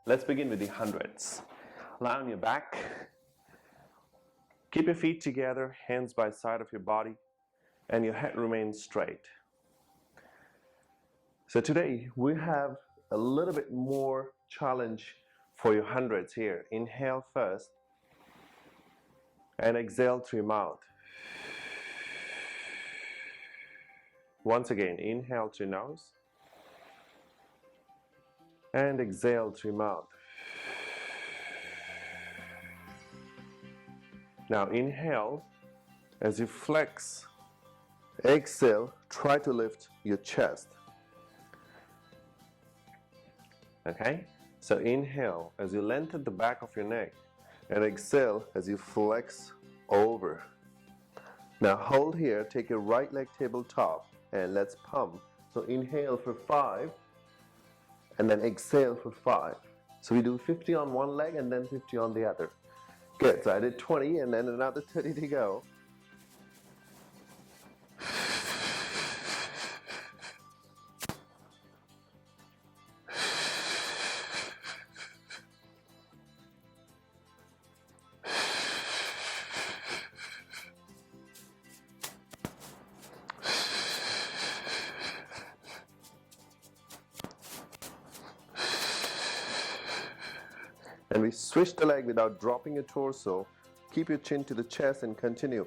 Let's begin with the hundreds. Lie on your back. Keep your feet together, hands by side of your body, and your head remains straight. So today we have a little bit more challenge for your hundreds here. Inhale first and exhale through your mouth. Once again, inhale through your nose and exhale through your mouth. Now inhale as you flex. Exhale, try to lift your chest. Okay? So inhale as you lengthen the back of your neck, and exhale as you flex over. Now hold here, take your right leg tabletop, and let's pump. So inhale for 5, and then exhale for 5. So we do 50 on one leg and then 50 on the other. Good, so I did 20 and then another 30 to go. And we switch the leg without dropping your torso. Keep your chin to the chest and continue.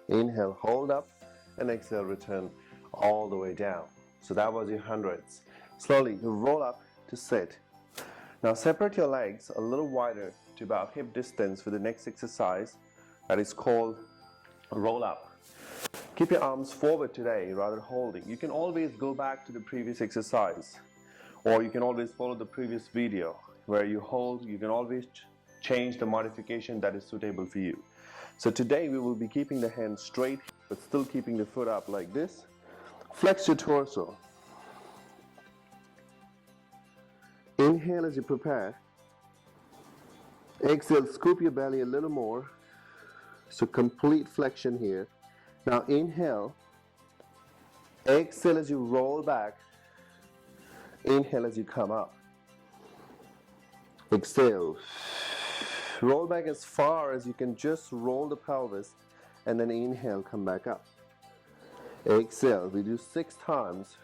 Inhale, hold up, and exhale, return all the way down. So that was your hundreds. Slowly, you roll up to sit. Now separate your legs a little wider to about hip distance for the next exercise that is called roll up. Keep your arms forward today rather than holding. You can always go back to the previous exercise, or you can always follow the previous video where you hold. You can always change the modification that is suitable for you. So today we will be keeping the hands straight but still keeping the foot up like this. Flex your torso. Inhale as you prepare. Exhale, scoop your belly a little more. So complete flexion here. Now inhale. Exhale as you roll back. Inhale as you come up. Exhale. Roll back as far as you can, just roll the pelvis, and then inhale, come back up. Exhale, we do 6 times.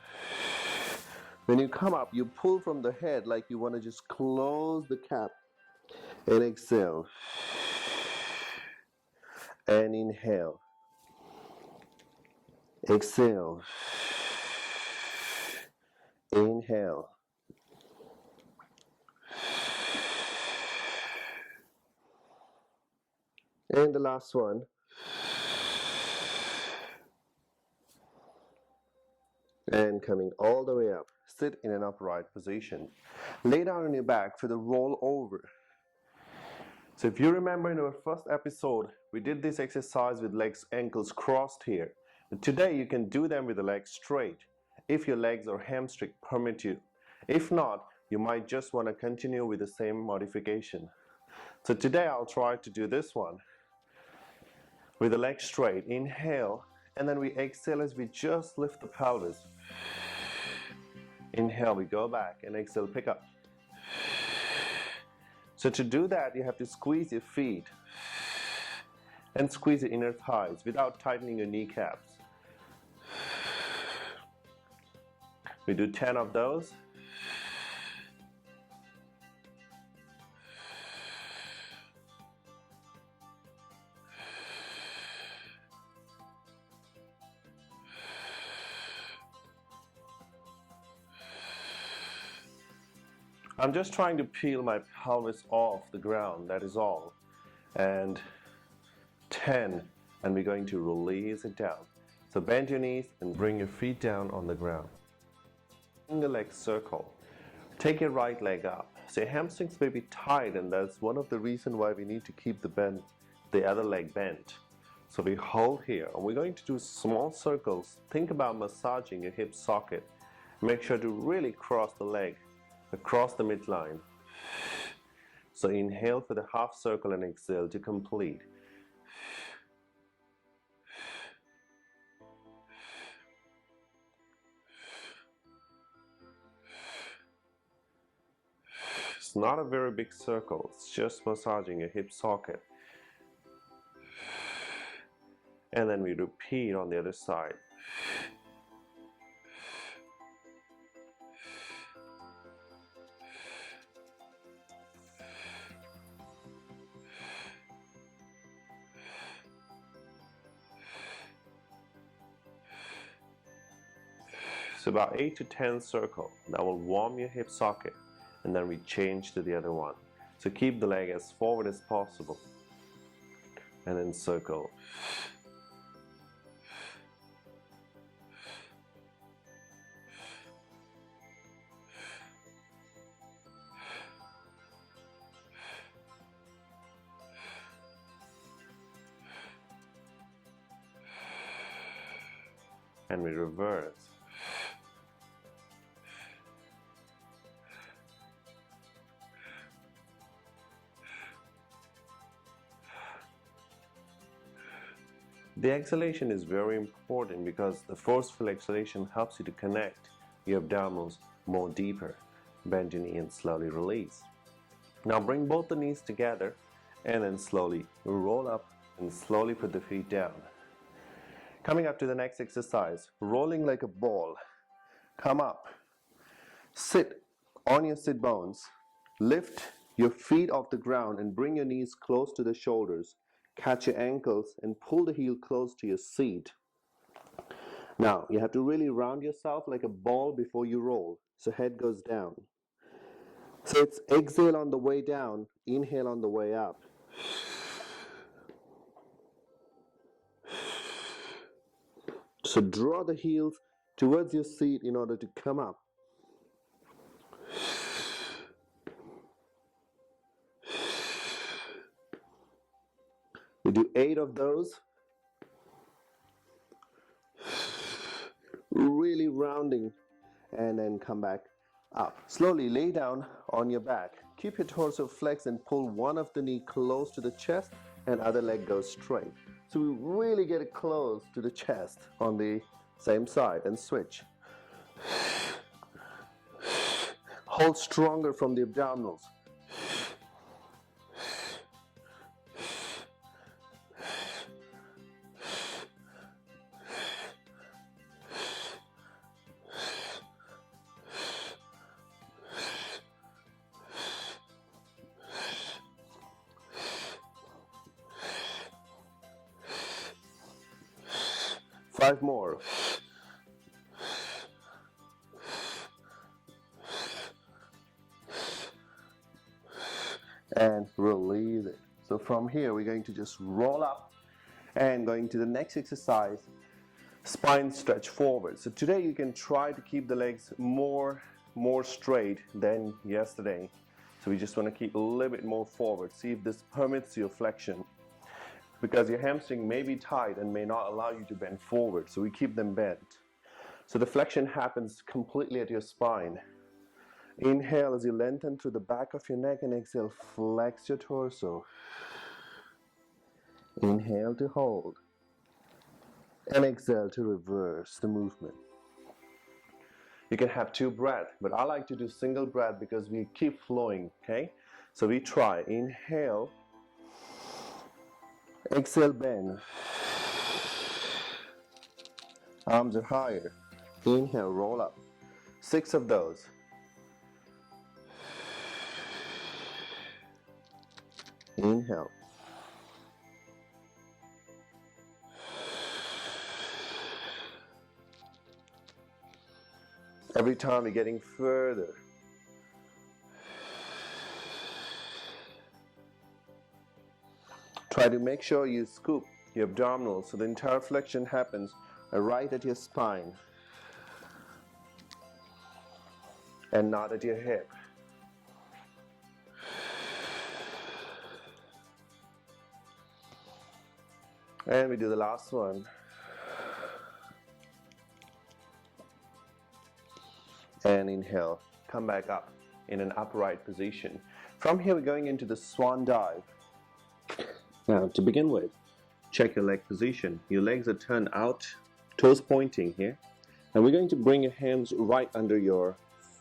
When you come up, you pull from the head like you want to just close the cap. And exhale. And inhale. Exhale. Inhale. And the last one. And coming all the way up. Sit in an upright position. Lay down on your back for the roll over. So if you remember in our first episode, we did this exercise with legs, ankles crossed here. But today you can do them with the legs straight, if your legs or hamstring permit you. If not, you might just want to continue with the same modification. So today I'll try to do this one with the legs straight. Inhale, and then we exhale as we just lift the pelvis. Inhale, we go back, and exhale, pick up. So to do that, you have to squeeze your feet and squeeze your inner thighs without tightening your kneecaps. We do 10 of those. I'm just trying to peel my pelvis off the ground, that is all. And 10, and we're going to release it down. So bend your knees and bring your feet down on the ground. In the leg circle, take your right leg up. So your hamstrings may be tight, and that's one of the reasons why we need to keep the other leg bent. So we hold here, and we're going to do small circles. Think about massaging your hip socket. Make sure to really cross the leg across the midline. So inhale for the half circle and exhale to complete. It's not a very big circle, it's just massaging your hip socket. And then we repeat on the other side. So about 8 to 10 circles. That will warm your hip socket, and then we change to the other one. So keep the leg as forward as possible, and then circle. And we reverse. The exhalation is very important because the forceful exhalation helps you to connect your abdominals more deeper. Bend your knee and slowly release. Now bring both the knees together and then slowly roll up and slowly put the feet down. Coming up to the next exercise, rolling like a ball. Come up, sit on your sit bones, lift your feet off the ground and bring your knees close to the shoulders. Catch your ankles and pull the heel close to your seat. Now, you have to really round yourself like a ball before you roll, so head goes down. So it's exhale on the way down, inhale on the way up. So draw the heels towards your seat in order to come up. We do 8 of those. Really rounding, and then come back up. Slowly lay down on your back. Keep your torso flexed and pull one of the knee close to the chest and other leg goes straight. So we really get it close to the chest on the same side and switch. Hold stronger from the abdominals. Five more. And release it. So from here, we're going to just roll up and going to the next exercise, spine stretch forward. So today you can try to keep the legs more straight than yesterday. So we just want to keep a little bit more forward. See if this permits your flexion, because your hamstring may be tight and may not allow you to bend forward. So we keep them bent. So the flexion happens completely at your spine. Inhale as you lengthen through the back of your neck and exhale, flex your torso. Inhale to hold. And exhale to reverse the movement. You can have 2 breaths, but I like to do single breath because we keep flowing, okay? So we try. Inhale. Exhale, bend. Arms are higher. Inhale, roll up. 6 of those. Inhale. Every time we're getting further. Try to make sure you scoop your abdominals so the entire flexion happens right at your spine and not at your hip. And we do the last one. And inhale, come back up in an upright position. From here, we're going into the Swan-Dive. Now, to begin with, check your leg position. Your legs are turned out, toes pointing here. And we're going to bring your hands right under your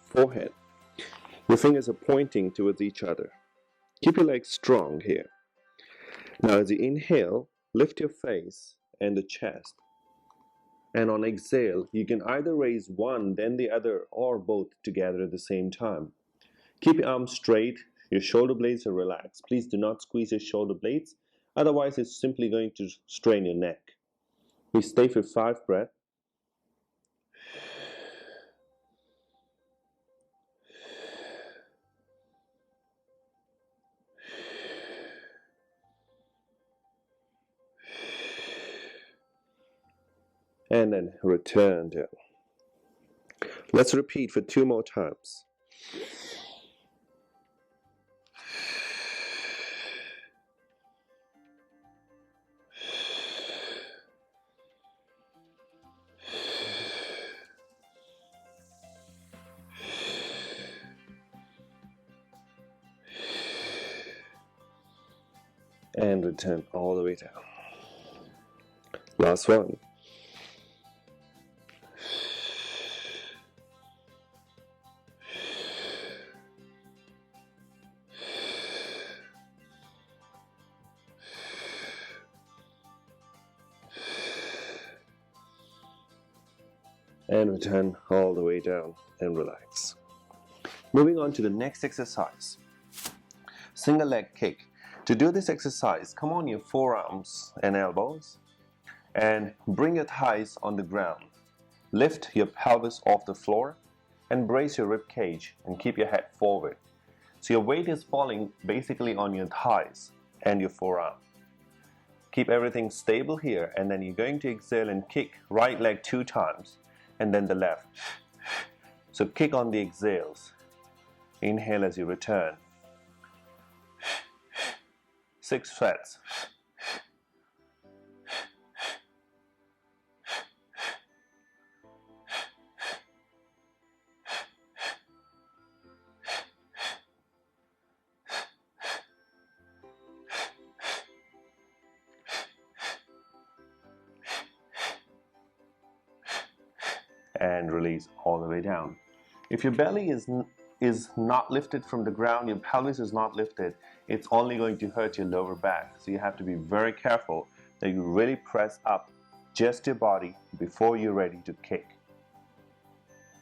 forehead. Your fingers are pointing towards each other. Keep your legs strong here. Now, as you inhale, lift your face and the chest. And on exhale, you can either raise one, then the other, or both together at the same time. Keep your arms straight, your shoulder blades are relaxed. Please do not squeeze your shoulder blades, otherwise it's simply going to strain your neck. We stay for 5 breaths. And then return down. Let's repeat for 2 more times. And return all the way down. Last one. And return all the way down and relax. Moving on to the next exercise. Single leg kick. To do this exercise, come on your forearms and elbows and bring your thighs on the ground. Lift your pelvis off the floor and brace your rib cage and keep your head forward. So your weight is falling basically on your thighs and your forearm. Keep everything stable here, and then you're going to exhale and kick right leg 2 times and then the left. So kick on the exhales. Inhale as you return. 6 sets. And release all the way down. If your belly is not lifted from the ground, your pelvis is not lifted, it's only going to hurt your lower back. So you have to be very careful that you really press up just your body before you're ready to kick.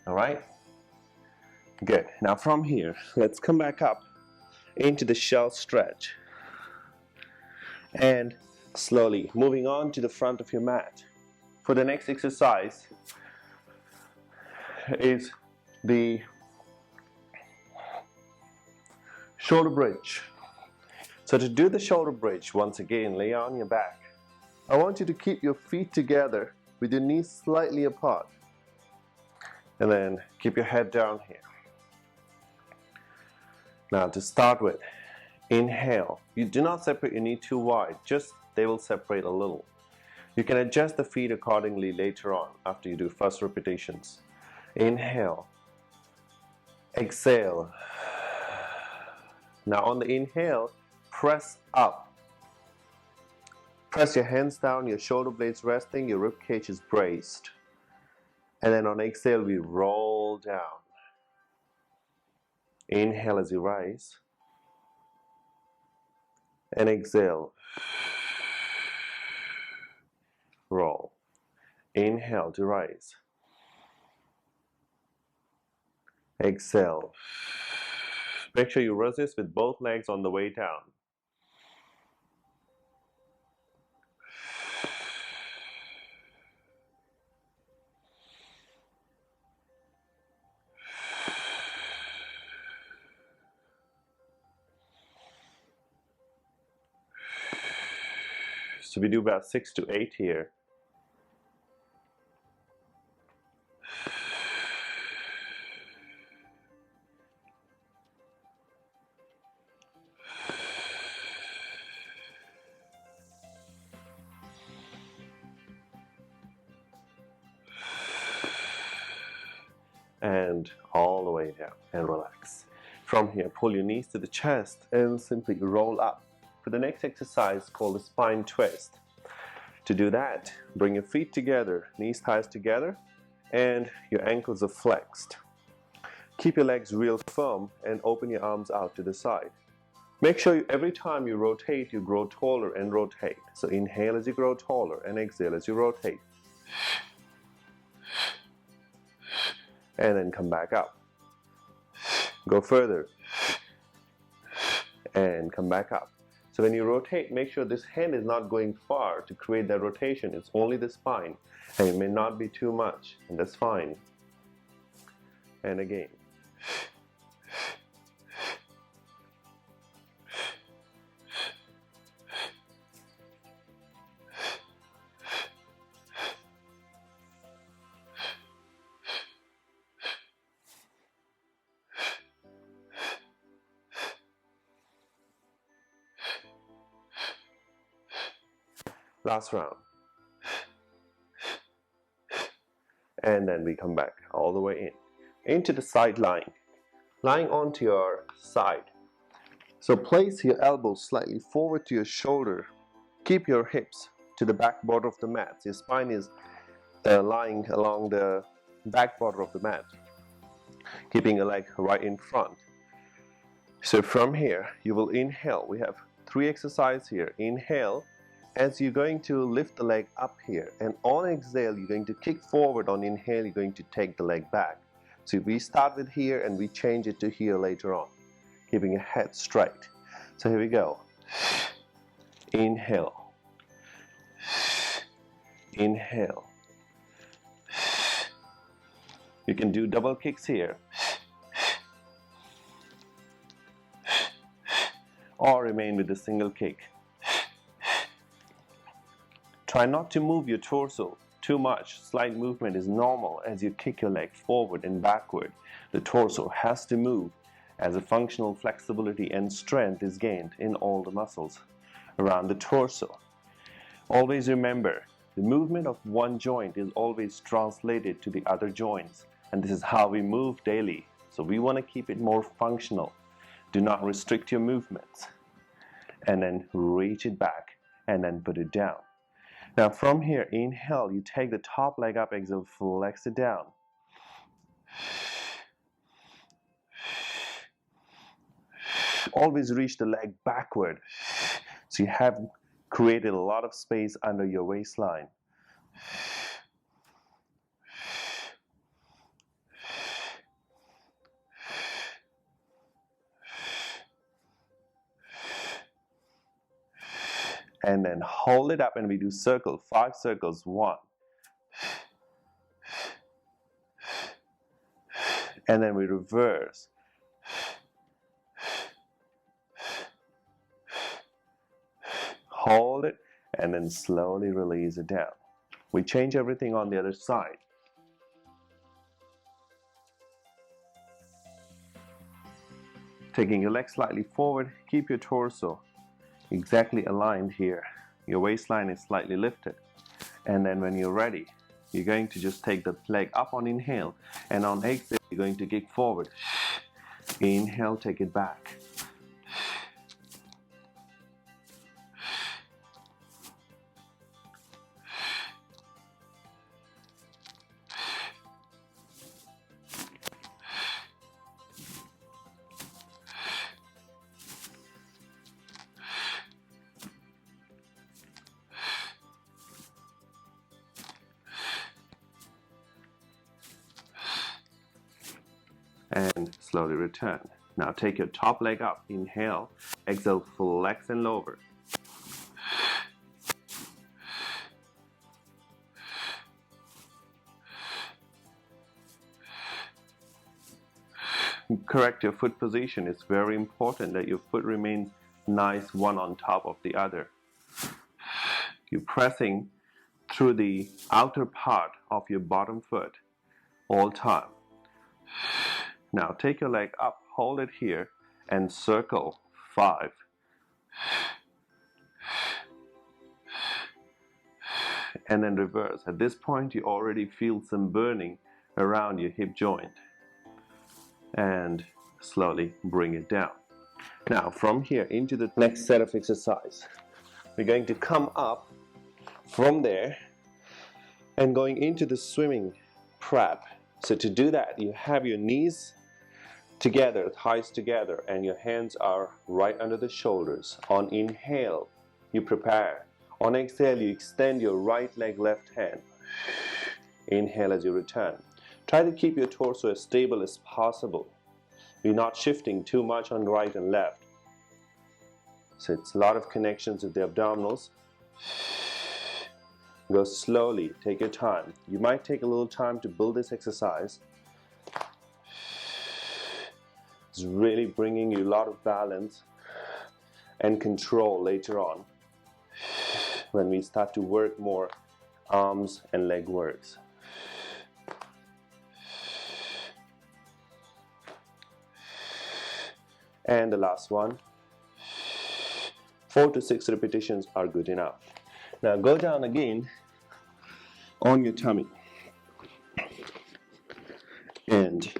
Alright? Good. Now from here, let's come back up into the shell stretch. And slowly moving on to the front of your mat. For the next exercise is the shoulder bridge. So to do the shoulder bridge, once again, lay on your back. I want you to keep your feet together with your knees slightly apart. And then keep your head down here. Now to start with, inhale. You do not separate your knee too wide, just they will separate a little. You can adjust the feet accordingly later on after you do first repetitions. Inhale. Exhale. Now on the inhale, press up. Press your hands down, your shoulder blades resting, your rib cage is braced. And then on exhale, we roll down. Inhale as you rise. And exhale. Roll. Inhale to rise. Exhale. Make sure you resist with both legs on the way down. So we do about 6 to 8 here. and all the way down, and relax. From here, pull your knees to the chest and simply roll up for the next exercise called the spine twist. To do that, bring your feet together, knees, thighs together, and your ankles are flexed. Keep your legs real firm and open your arms out to the side. Make sure every time you rotate, you grow taller and rotate. So inhale as you grow taller and exhale as you rotate. And then come back up. Go further. And come back up. So when you rotate, make sure this hand is not going far to create that rotation. It's only the spine. And it may not be too much, and that's fine. And again. Last round. And then we come back all the way into the side lying onto your side. So place your elbows slightly forward to your shoulder. Keep your hips to the back border of the mat. Your spine is lying along the back border of the mat, keeping your leg right in front. So from here, you will inhale. We have 3 exercises here. Inhale as you're going to lift the leg up here, and on exhale you're going to kick forward. On inhale you're going to take the leg back. So we start with here and we change it to here later on, keeping your head straight. So here we go. Inhale, inhale. You can do double kicks here, or remain with a single kick. Try not to move your torso too much. Slight movement is normal as you kick your leg forward and backward. The torso has to move as a functional flexibility and strength is gained in all the muscles around the torso. Always remember, the movement of one joint is always translated to the other joints, and this is how we move daily. So we want to keep it more functional. Do not restrict your movements. And then reach it back and then put it down. Now from here, inhale, you take the top leg up, exhale, flex it down. Always reach the leg backward. So you have created a lot of space under your waistline. And then hold it up and we do circle, 5 circles, 1. And then we reverse. Hold it and then slowly release it down. We change everything on the other side. Taking your leg slightly forward, keep your torso exactly aligned here. Your waistline is slightly lifted. And then when you're ready, you're going to just take the leg up on inhale, and on exhale you're going to kick forward. Inhale, take it back. And slowly return. Now take your top leg up, inhale, exhale, flex and lower. Correct your foot position. It's very important that your foot remains nice, one on top of the other. You're pressing through the outer part of your bottom foot all time. Now take your leg up, hold it here, and circle 5. And then reverse. At this point, you already feel some burning around your hip joint. and slowly bring it down. Now from here into the next set of exercise, we're going to come up from there and going into the swimming prep. So to do that, you have your knees together, thighs together, and your hands are right under the shoulders. On inhale, you prepare. On exhale, you extend your right leg, left hand. Inhale as you return. Try to keep your torso as stable as possible. You're not shifting too much on right and left. So it's a lot of connections with the abdominals. Go slowly, take your time. You might take a little time to build this exercise. It's really bringing you a lot of balance and control later on when we start to work more arms and leg works. And the last one. 4 to 6 repetitions are good enough. Now go down again on your tummy and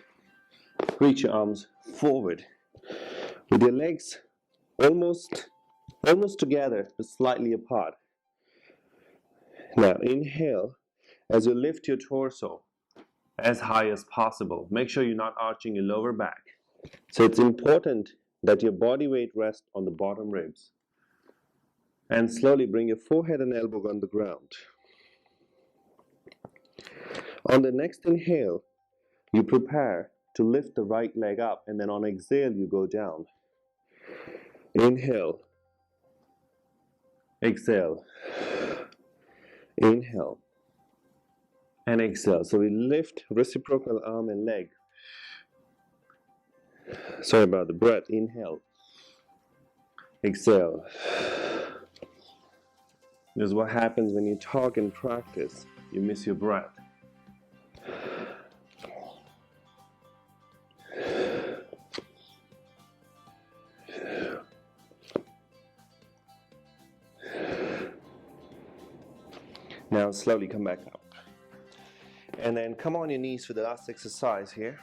reach your arms forward with your legs almost together but slightly apart. Now inhale as you lift your torso as high as possible. Make sure you're not arching your lower back. So it's important that your body weight rests on the bottom ribs. And slowly bring your forehead and elbow on the ground. On the next inhale, you prepare to lift the right leg up, and then on exhale, you go down. Inhale. Exhale. Inhale. And exhale. So we lift reciprocal arm and leg. Sorry about the breath. Inhale. Exhale. This is what happens when you talk and practice. You miss your breath. Now slowly come back up. And then come on your knees for the last exercise here.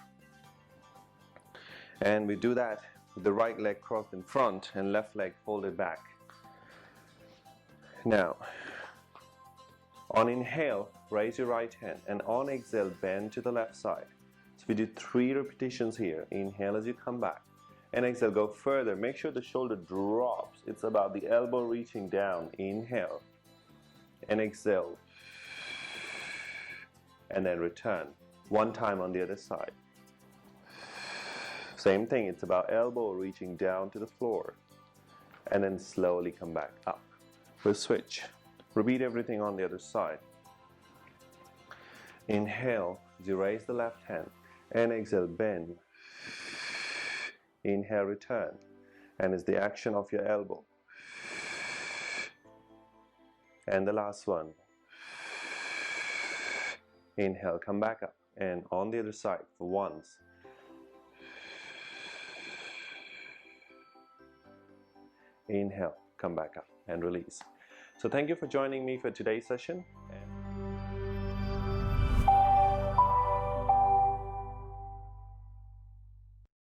And we do that with the right leg crossed in front and left leg folded back. Now, on inhale, raise your right hand, and on exhale, bend to the left side. So we do 3 repetitions here. Inhale as you come back, and exhale, go further. Make sure the shoulder drops. It's about the elbow reaching down. Inhale, and exhale, and then return. 1 time on the other side. Same thing, it's about elbow reaching down to the floor, and then slowly come back up. We'll switch. Repeat everything on the other side. Inhale, you raise the left hand, and exhale, bend. Inhale, return, and it's the action of your elbow. And the last one. Inhale, come back up, and on the other side for once. Inhale, come back up, and release. So thank you for joining me for today's session.